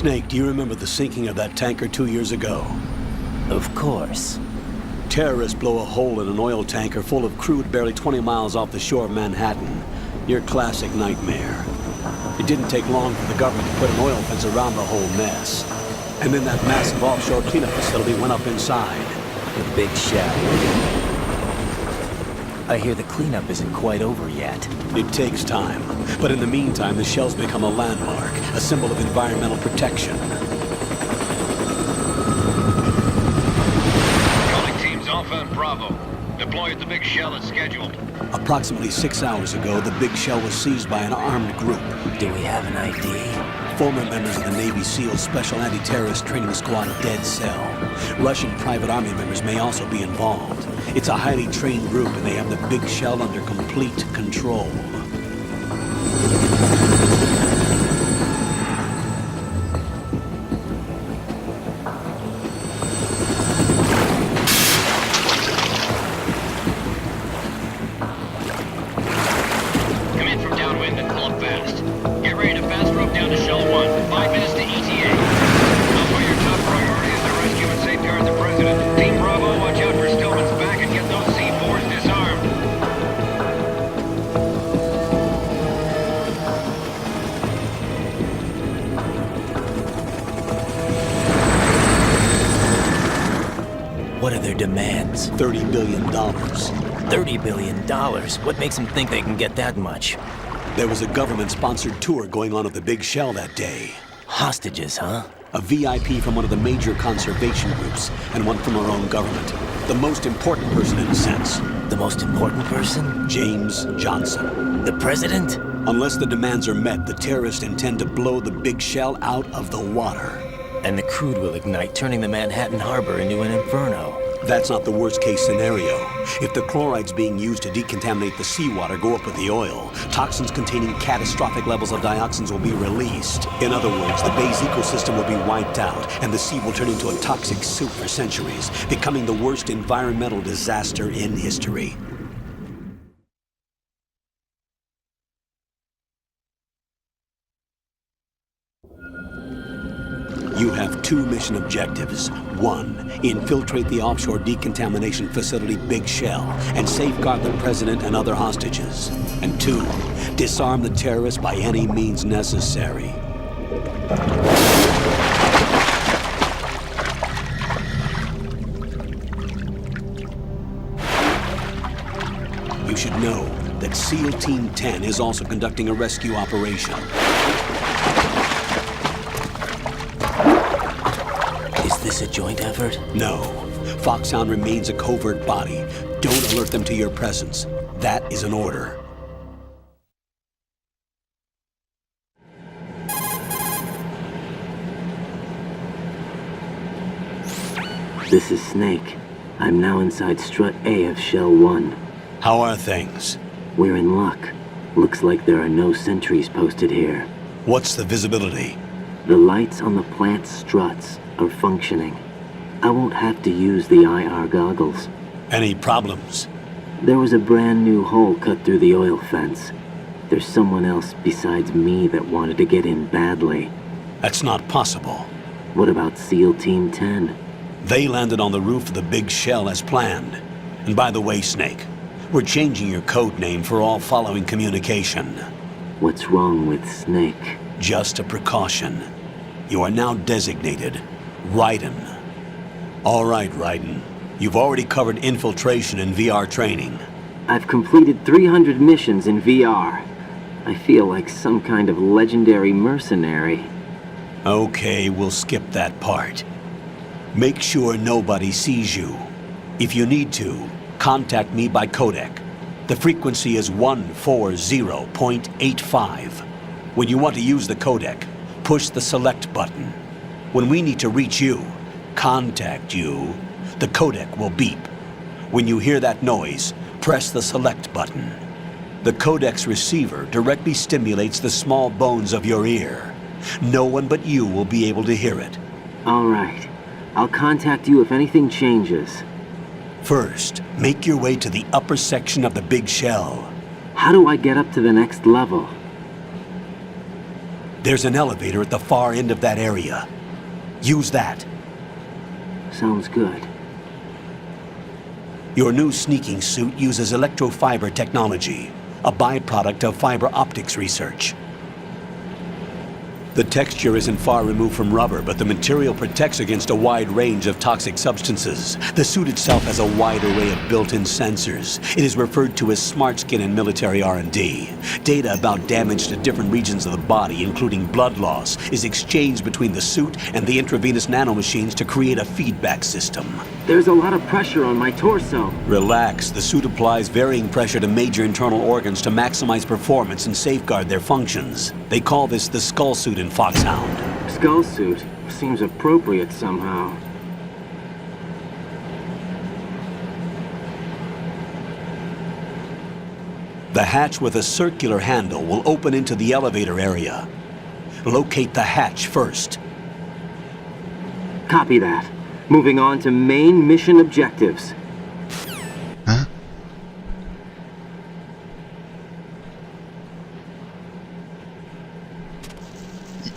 Snake, do you remember the sinking of that tanker 2 years ago? Of course. Terrorists blow a hole in an oil tanker full of crude barely 20 miles off the shore of Manhattan. Your classic nightmare. It didn't take long for the government to put an oil fence around the whole mess. And then that massive offshore cleanup facility went up inside. The big shell. I hear the cleanup isn't quite over yet. It takes time. But in the meantime, the shell's become a landmark, a symbol of environmental protection. Calling teams Alpha and Bravo. Deploy at the big shell as scheduled. Approximately 6 hours ago, the big shell was seized by an armed group. Do we have an ID? Former members of the Navy SEALs Special Anti-Terrorist Training Squad Dead Cell. Russian private army members may also be involved. It's a highly trained group and they have the big shell under complete control. Come in from downwind and pull up fast. Get ready to fast rope down to Shell 1. 5 minutes to ETA. Know your top priority is to rescue and safeguard the President. Team Bravo, watch out for Stillman's back and get those C4s disarmed. What are their demands? $30 billion. $30 billion? What makes them think they can get that much? There was a government-sponsored tour going on at the big shell that day. Hostages, huh? A VIP from one of the major conservation groups, and one from our own government. The most important person in a sense. The most important person? James Johnson. The president? Unless the demands are met, the terrorists intend to blow the big shell out of the water. And the crude will ignite, turning the Manhattan Harbor into an inferno. That's not the worst-case scenario. If the chlorides being used to decontaminate the seawater go up with the oil, toxins containing catastrophic levels of dioxins will be released. In other words, the bay's ecosystem will be wiped out, and the sea will turn into a toxic soup for centuries, becoming the worst environmental disaster in history. You have 2 mission objectives. 1, infiltrate the offshore decontamination facility Big Shell and safeguard the president and other hostages. And 2, disarm the terrorists by any means necessary. You should know that SEAL Team 10 is also conducting a rescue operation. Is this a joint effort? No. Foxhound remains a covert body. Don't alert them to your presence. That is an order. This is Snake. I'm now inside Strut A of Shell 1. How are things? We're in luck. Looks like there are no sentries posted here. What's the visibility? The lights on the plant struts are functioning. I won't have to use the IR goggles. Any problems? There was a brand new hole cut through the oil fence. There's someone else besides me that wanted to get in badly. That's not possible. What about SEAL Team 10? They landed on the roof of the Big Shell as planned. And by the way, Snake, we're changing your code name for all following communication. What's wrong with Snake? Just a precaution. You are now designated Raiden. All right, Raiden. You've already covered infiltration and VR training. I've completed 300 missions in VR. I feel like some kind of legendary mercenary. Okay, we'll skip that part. Make sure nobody sees you. If you need to, contact me by codec. The frequency is 140.85. When you want to use the codec, push the select button. When we need to reach you, contact you, the codec will beep. When you hear that noise, press the select button. The codec's receiver directly stimulates the small bones of your ear. No one but you will be able to hear it. All right. I'll contact you if anything changes. First, make your way to the upper section of the Big Shell. How do I get up to the next level? There's an elevator at the far end of that area. Use that. Sounds good. Your new sneaking suit uses electrofiber technology, a byproduct of fiber optics research. The texture isn't far removed from rubber, but the material protects against a wide range of toxic substances. The suit itself has a wide array of built-in sensors. It is referred to as smart skin in military R&D. Data about damage to different regions of the body, including blood loss, is exchanged between the suit and the intravenous nanomachines to create a feedback system. There's a lot of pressure on my torso. Relax. The suit applies varying pressure to major internal organs to maximize performance and safeguard their functions. They call this the skull suit in Foxhound. Skull suit seems appropriate somehow. The hatch with a circular handle will open into the elevator area. Locate the hatch first. Copy that. Moving on to main mission objectives. Hein?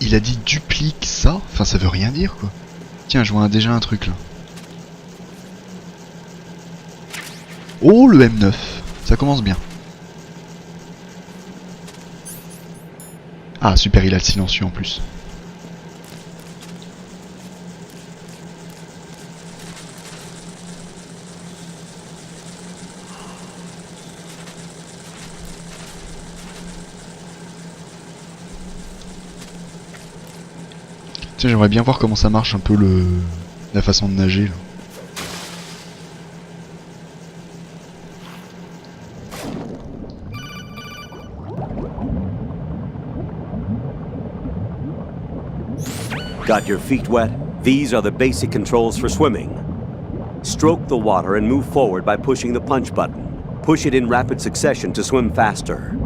Il a dit duplique ça? Enfin, ça veut rien dire, quoi. Tiens, je vois déjà un truc, là. Oh, le M9. Ça commence bien. Ah, super, il a le silencieux en plus. Tiens, j'aimerais bien voir comment ça marche un peu la façon de nager, là. Got your feet wet? These are the basic controls for swimming. Stroke the water and move forward by pushing the punch button. Push it in rapid succession to swim faster.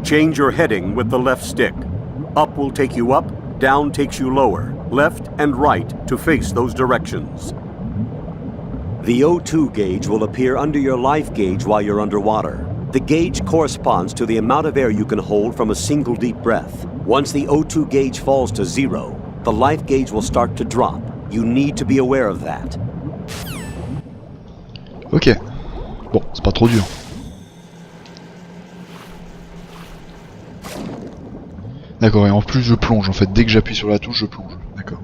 Change your heading with the left stick. Up will take you up, down takes you lower, left and right to face those directions. The O2 gauge will appear under your life gauge while you're underwater. The gauge corresponds to the amount of air you can hold from a single deep breath. Once the O2 gauge falls to 0, the life gauge will start to drop. You need to be aware of that. Ok. Bon, c'est pas trop dur. D'accord, et en plus je plonge en fait. Dès que j'appuie sur la touche, je plonge. D'accord.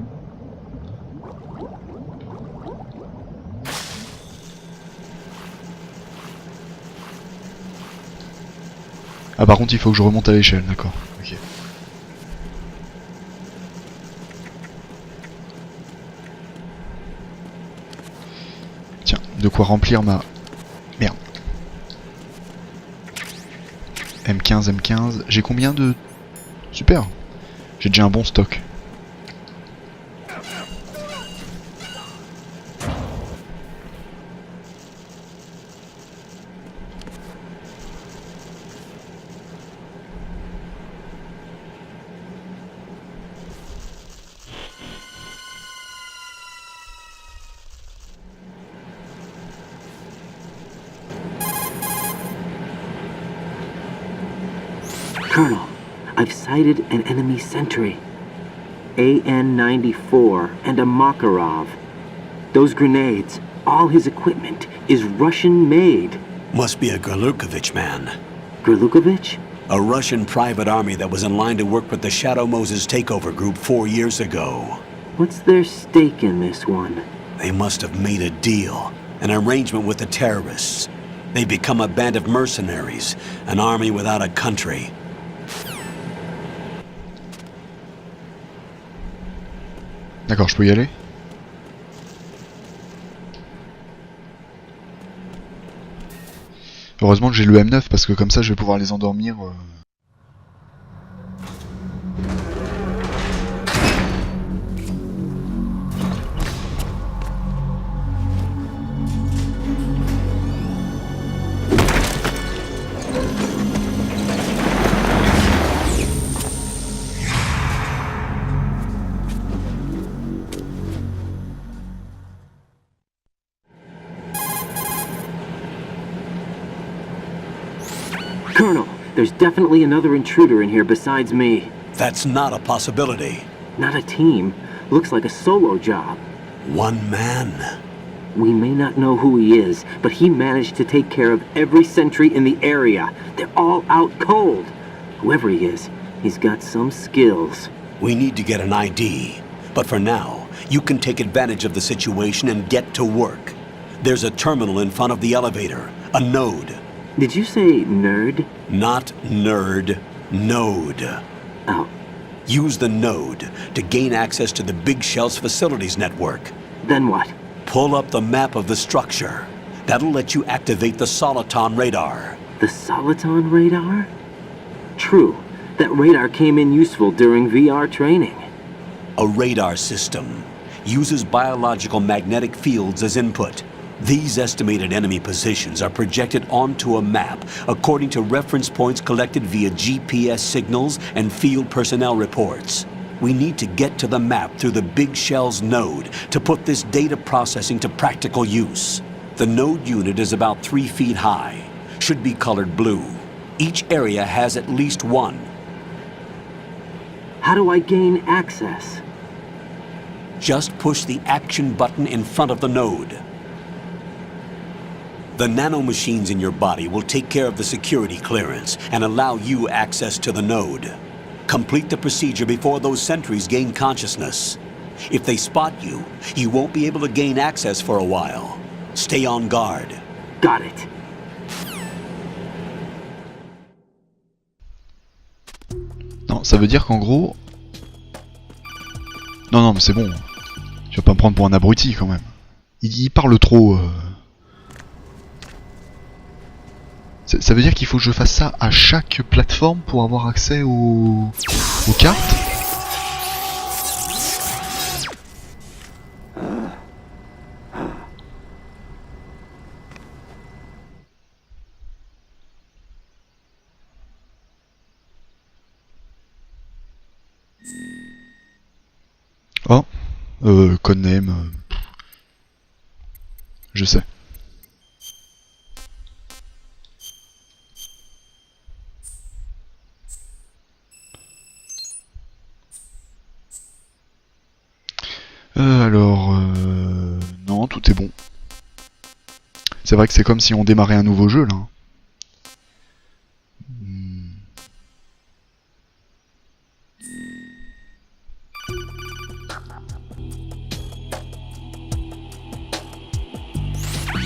Ah, par contre, il faut que je remonte à l'échelle, d'accord. Ok. Tiens, de quoi remplir ma... Merde. M15. J'ai combien de... Super. J'ai déjà un bon stock. Colonel, I've sighted an enemy sentry. AN-94 and a Makarov. Those grenades, all his equipment, is Russian-made. Must be a Gorlukovich man. Gorlukovich? A Russian private army that was in line to work with the Shadow Moses takeover group 4 years ago. What's their stake in this one? They must have made a deal, an arrangement with the terrorists. They've become a band of mercenaries, an army without a country. D'accord, je peux y aller? Heureusement que j'ai le M9 parce que comme ça je vais pouvoir les endormir. Colonel, there's definitely another intruder in here besides me. That's not a possibility. Not a team. Looks like a solo job. One man. We may not know who he is, but he managed to take care of every sentry in the area. They're all out cold. Whoever he is, he's got some skills. We need to get an ID. But for now, you can take advantage of the situation and get to work. There's a terminal in front of the elevator. A node. Did you say nerd? Not nerd. Node. Oh, Use the node to gain access to the Big Shell's facilities network. then what? Pull up the map of the structure. That'll let you activate the Soliton radar. The Soliton radar? True. That radar came in useful during VR training. A radar system uses biological magnetic fields as input. These estimated enemy positions are projected onto a map according to reference points collected via GPS signals and field personnel reports. We need to get to the map through the Big Shell's node to put this data processing to practical use. The node unit is about 3 feet high, should be colored blue. Each area has at least one. How do I gain access? Just push the action button in front of the node. The nanomachines in your body will take care of the security clearance and allow you access to the node. Complete the procedure before those sentries gain consciousness. If they spot you, you won't be able to gain access for a while. Stay on guard. Got it. Non, ça veut dire qu'en gros... Non, non, mais c'est bon. Tu vas pas me prendre pour un abruti, quand même. Il parle trop... Ça veut dire qu'il faut que je fasse ça à chaque plateforme pour avoir accès aux cartes? Oh, codename, je sais. Non, tout est bon. C'est vrai que c'est comme si on démarrait un nouveau jeu, là.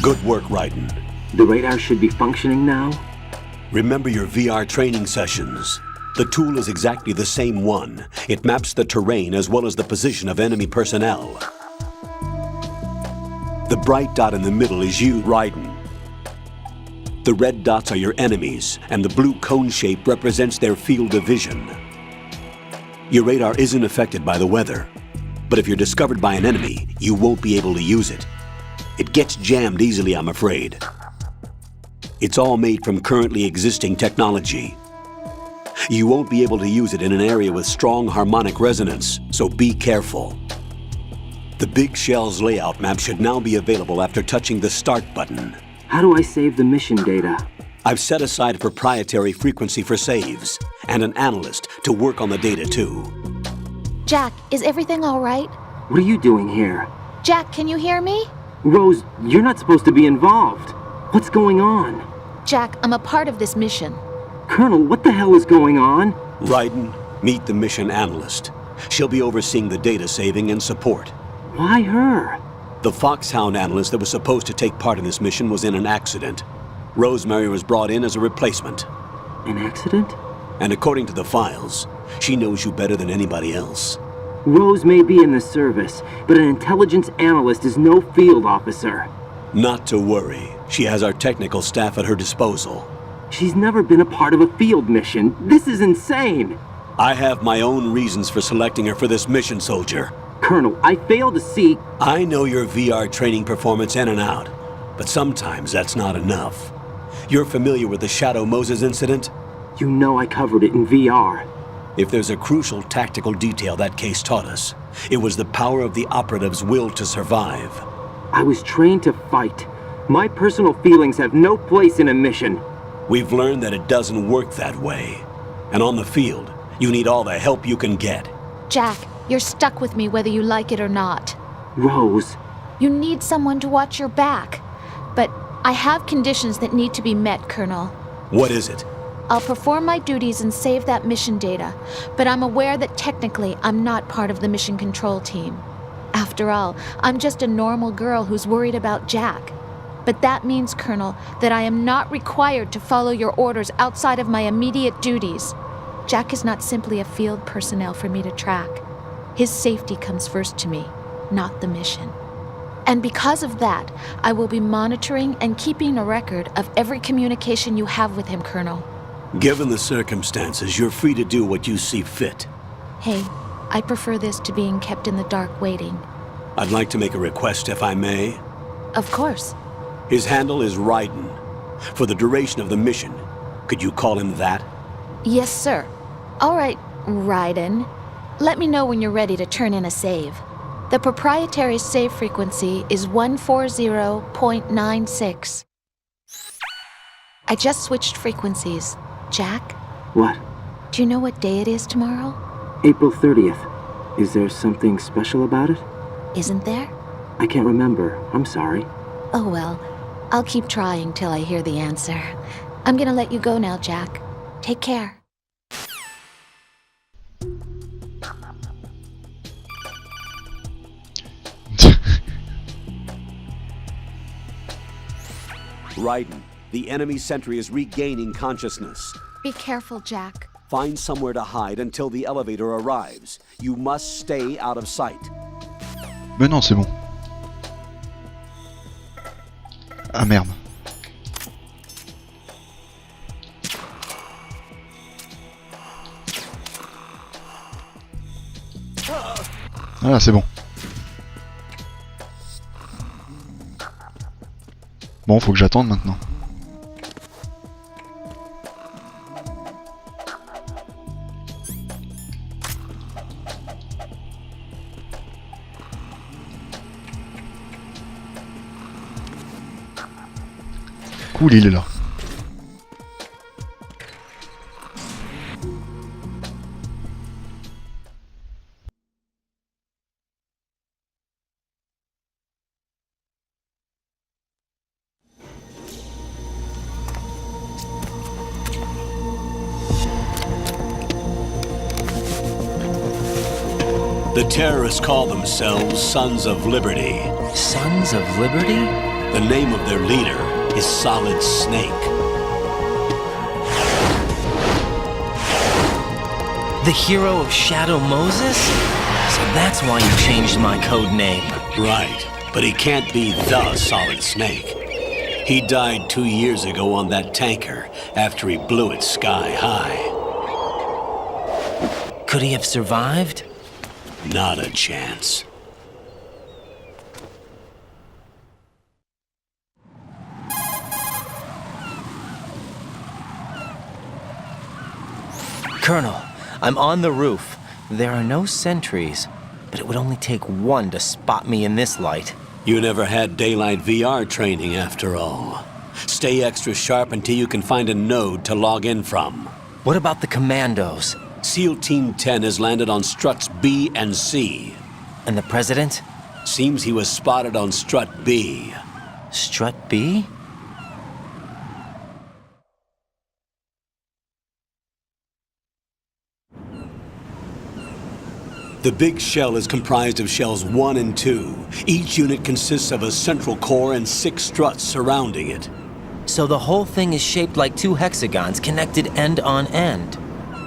Good work, Raiden. The radar should be functioning now? Remember your VR training sessions. The tool is exactly the same one. It maps the terrain as well as the position of enemy personnel. The bright dot in the middle is you, Raiden. The red dots are your enemies, and the blue cone shape represents their field of vision. Your radar isn't affected by the weather, but if you're discovered by an enemy, you won't be able to use it. It gets jammed easily, I'm afraid. It's all made from currently existing technology. You won't be able to use it in an area with strong harmonic resonance, so be careful. The Big Shell's layout map should now be available after touching the Start button. How do I save the mission data? I've set aside a proprietary frequency for saves, and an analyst to work on the data too. Jack, is everything all right? What are you doing here? Jack, can you hear me? Rose, you're not supposed to be involved. What's going on? Jack, I'm a part of this mission. Colonel, what the hell is going on? Raiden, meet the mission analyst. She'll be overseeing the data saving and support. Why her? The Foxhound analyst that was supposed to take part in this mission was in an accident. Rosemary was brought in as a replacement. An accident? And according to the files, she knows you better than anybody else. Rose may be in the service, but an intelligence analyst is no field officer. Not to worry. She has our technical staff at her disposal. She's never been a part of a field mission. This is insane! I have my own reasons for selecting her for this mission, soldier. Colonel, I fail to see... I know your VR training performance in and out, but sometimes that's not enough. You're familiar with the Shadow Moses incident? You know I covered it in VR. If there's a crucial tactical detail that case taught us, it was the power of the operative's will to survive. I was trained to fight. My personal feelings have no place in a mission. We've learned that it doesn't work that way. And on the field, You need all the help you can get. Jack, you're stuck with me whether you like it or not. Rose, You need someone to watch your back. But I have conditions that need to be met, Colonel. What is it? I'll perform my duties and save that mission data, but I'm aware that technically I'm not part of the mission control team. After all, I'm just a normal girl who's worried about Jack. But that means, Colonel, that I am not required to follow your orders outside of my immediate duties. Jack is not simply a field personnel for me to track. His safety comes first to me, not the mission. And because of that, I will be monitoring and keeping a record of every communication you have with him, Colonel. Given the circumstances, you're free to do what you see fit. Hey, I prefer this to being kept in the dark waiting. I'd like to make a request, if I may. Of course. His handle is Raiden. For the duration of the mission, could you call him that? Yes, sir. All right, Raiden. Let me know when you're ready to turn in a save. The proprietary save frequency is 140.96. I just switched frequencies. Jack, what? do you know what day it is tomorrow? April 30th. Is there something special about it? Isn't there? I can't remember. I'm sorry. Oh well, I'll keep trying till I hear the answer. I'm gonna let you go now, Jack. Take care. Raiden, the enemy sentry is regaining consciousness. Be careful, Jack. Find somewhere to hide until the elevator arrives. You must stay out of sight. Mais non, c'est bon. Ah merde. Voilà, c'est bon. Bon, faut que j'attende maintenant. Cool, il est là. The terrorists call themselves Sons of Liberty. Sons of Liberty? The name of their leader is Solid Snake. The hero of Shadow Moses? So that's why you changed my code name. Right, but he can't be the Solid Snake. He died 2 years ago on that tanker after he blew it sky high. Could he have survived? Not a chance. Colonel, I'm on the roof. There are no sentries, but it would only take one to spot me in this light. You never had daylight VR training after all. Stay extra sharp until you can find a node to log in from. What about the commandos? SEAL Team 10 has landed on struts B and C. And the president? Seems he was spotted on strut B. Strut B? The big shell is comprised of shells 1 and 2. Each unit consists of a central core and 6 struts surrounding it. So the whole thing is shaped like 2 hexagons connected end on end.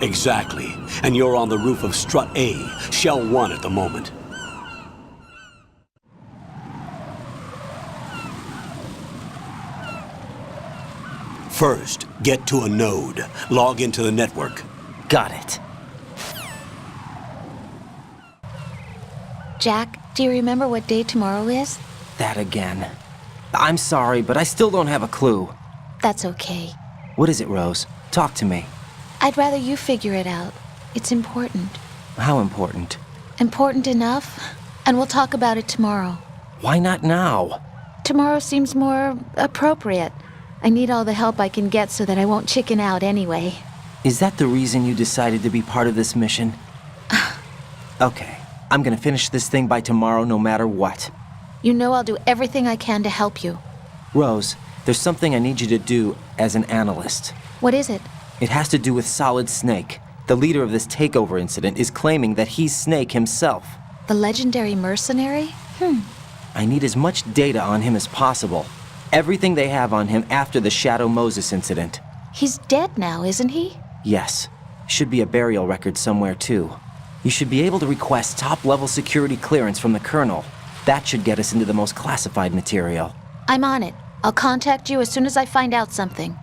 Exactly. And you're on the roof of strut A, shell 1 at the moment. First, get to a node. Log into the network. Got it. Jack, do you remember what day tomorrow is? That again. I'm sorry, but I still don't have a clue. That's okay. What is it, Rose? Talk to me. I'd rather you figure it out. It's important. How important? Important enough? And we'll talk about it tomorrow. Why not now? Tomorrow seems more appropriate. I need all the help I can get so that I won't chicken out anyway. Is that the reason you decided to be part of this mission? Okay, I'm gonna finish this thing by tomorrow no matter what. You know I'll do everything I can to help you. Rose, there's something I need you to do as an analyst. What is it? It has to do with Solid Snake. The leader of this takeover incident is claiming that he's Snake himself. The legendary mercenary? I need as much data on him as possible. Everything they have on him after the Shadow Moses incident. He's dead now, isn't he? Yes. Should be a burial record somewhere, too. You should be able to request top-level security clearance from the Colonel. That should get us into the most classified material. I'm on it. I'll contact you as soon as I find out something.